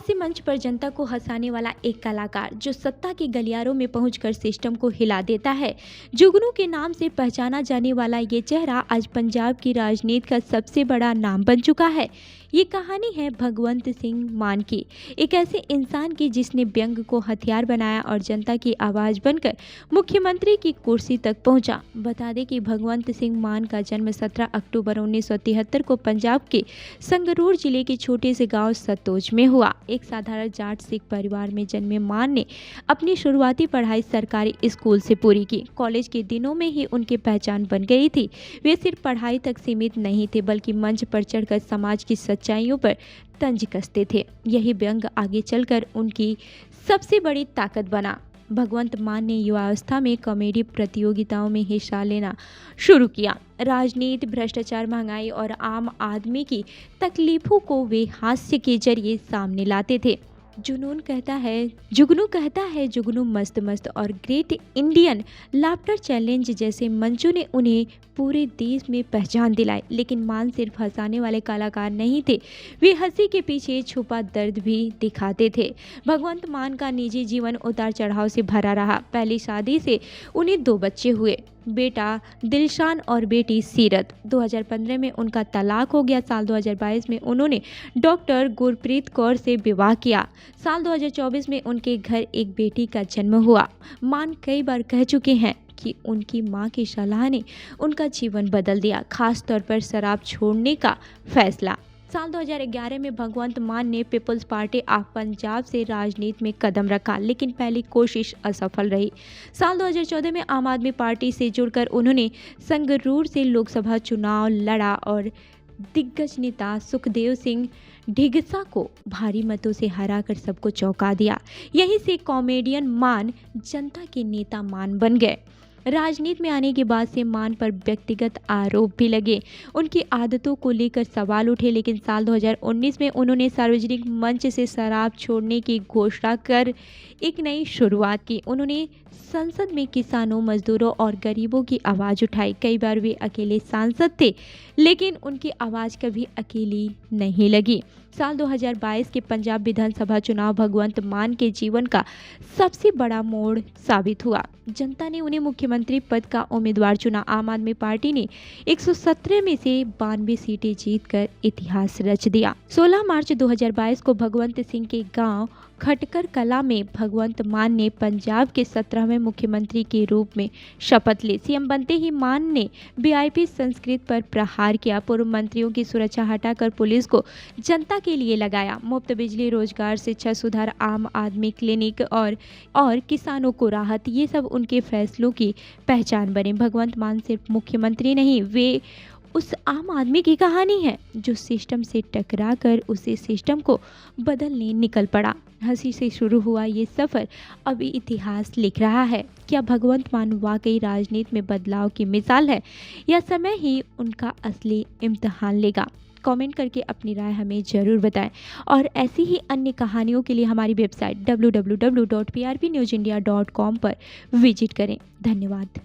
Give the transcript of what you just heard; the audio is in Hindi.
हास्य मंच पर जनता को हंसाने वाला एक कलाकार जो सत्ता के गलियारों में पहुंचकर सिस्टम को हिला देता है। जुगनू के नाम से पहचाना जाने वाला ये चेहरा आज पंजाब की राजनीति का सबसे बड़ा नाम बन चुका है। ये कहानी है भगवंत सिंह मान की, एक ऐसे इंसान की जिसने व्यंग को हथियार बनाया और जनता की आवाज़ बनकर मुख्यमंत्री की कुर्सी तक पहुंचा। बता दें कि भगवंत सिंह मान का जन्म 17 अक्टूबर 1973 को पंजाब के संगरूर जिले के छोटे से गांव सतोज में हुआ। एक साधारण जाट सिख परिवार में जन्मे मान ने अपनी शुरुआती पढ़ाई सरकारी स्कूल से पूरी की। कॉलेज के दिनों में ही उनकी पहचान बन गई थी। वे सिर्फ पढ़ाई तक सीमित नहीं थे बल्कि मंच पर चढ़कर समाज की सच्चाइयों पर तंज कसते थे। यही व्यंग आगे चलकर उनकी सबसे बड़ी ताकत बना। भगवंत मान ने युवावस्था में कॉमेडी प्रतियोगिताओं में हिस्सा लेना शुरू किया। राजनीति, भ्रष्टाचार, महंगाई और आम आदमी की तकलीफों को वे हास्य के जरिए सामने लाते थे। जुगनू कहता है जुगनू मस्त मस्त और ग्रेट इंडियन लाफ्टर चैलेंज जैसे मंचों ने उन्हें पूरे देश में पहचान दिलाई। लेकिन मान सिर्फ हंसाने वाले कलाकार नहीं थे, वे हंसी के पीछे छुपा दर्द भी दिखाते थे। भगवंत मान का निजी जीवन उतार चढ़ाव से भरा रहा। पहली शादी से उन्हें 2 बच्चे हुए, बेटा दिलशान और बेटी सीरत। 2015 में उनका तलाक हो गया। साल 2022 में उन्होंने डॉक्टर गुरप्रीत कौर से विवाह किया। साल 2024 में उनके घर एक बेटी का जन्म हुआ। मान कई बार कह चुके हैं कि उनकी मां की सलाह ने उनका जीवन बदल दिया, खास तौर पर शराब छोड़ने का फैसला। साल 2011 में भगवंत मान ने पीपल्स पार्टी ऑफ पंजाब से राजनीति में कदम रखा, लेकिन पहली कोशिश असफल रही। साल 2014 में आम आदमी पार्टी से जुड़कर उन्होंने संगरूर से लोकसभा चुनाव लड़ा और दिग्गज नेता सुखदेव सिंह ढींगसा को भारी मतों से हराकर सबको चौंका दिया। यहीं से कॉमेडियन मान जनता के नेता मान बन गए। राजनीति में आने के बाद से मान पर व्यक्तिगत आरोप भी लगे, उनकी आदतों को लेकर सवाल उठे। लेकिन साल 2019 में उन्होंने सार्वजनिक मंच से शराब छोड़ने की घोषणा कर एक नई शुरुआत की। उन्होंने संसद में किसानों, मजदूरों और गरीबों की आवाज़ उठाई। कई बार वे अकेले सांसद थे, लेकिन उनकी आवाज़ कभी अकेली नहीं लगी। साल 2022 के पंजाब विधानसभा चुनाव भगवंत मान के जीवन का सबसे बड़ा मोड़ साबित हुआ। जनता ने उन्हें मुख्यमंत्री पद का उम्मीदवार चुना। आम आदमी पार्टी ने 117 में से 92 सीटें जीतकर इतिहास रच दिया। 16 मार्च 2022 को भगवंत सिंह के गांव खटकर कला में भगवंत मान ने पंजाब के 17वें मुख्यमंत्री के रूप में शपथ ली। सीएम बनते ही मान ने वीआईपी संस्कृति पर प्रहार किया। पूर्व मंत्रियों की सुरक्षा हटाकर पुलिस को जनता के लिए लगाया। मुफ्त बिजली, रोजगार, शिक्षा सुधार, आम आदमी क्लिनिक और किसानों को राहत, ये सब उनके फैसलों की पहचान बने। भगवंत मान सिर्फ मुख्यमंत्री नहीं, वे उस आम आदमी की कहानी है जो सिस्टम से टकरा कर उसे सिस्टम को बदलने निकल पड़ा। हंसी से शुरू हुआ ये सफ़र अभी इतिहास लिख रहा है। क्या भगवंत मान वाकई राजनीति में बदलाव की मिसाल है या समय ही उनका असली इम्तिहान लेगा? कमेंट करके अपनी राय हमें ज़रूर बताएं और ऐसी ही अन्य कहानियों के लिए हमारी वेबसाइट www.prpnewsindia.com पर विजिट करें। धन्यवाद।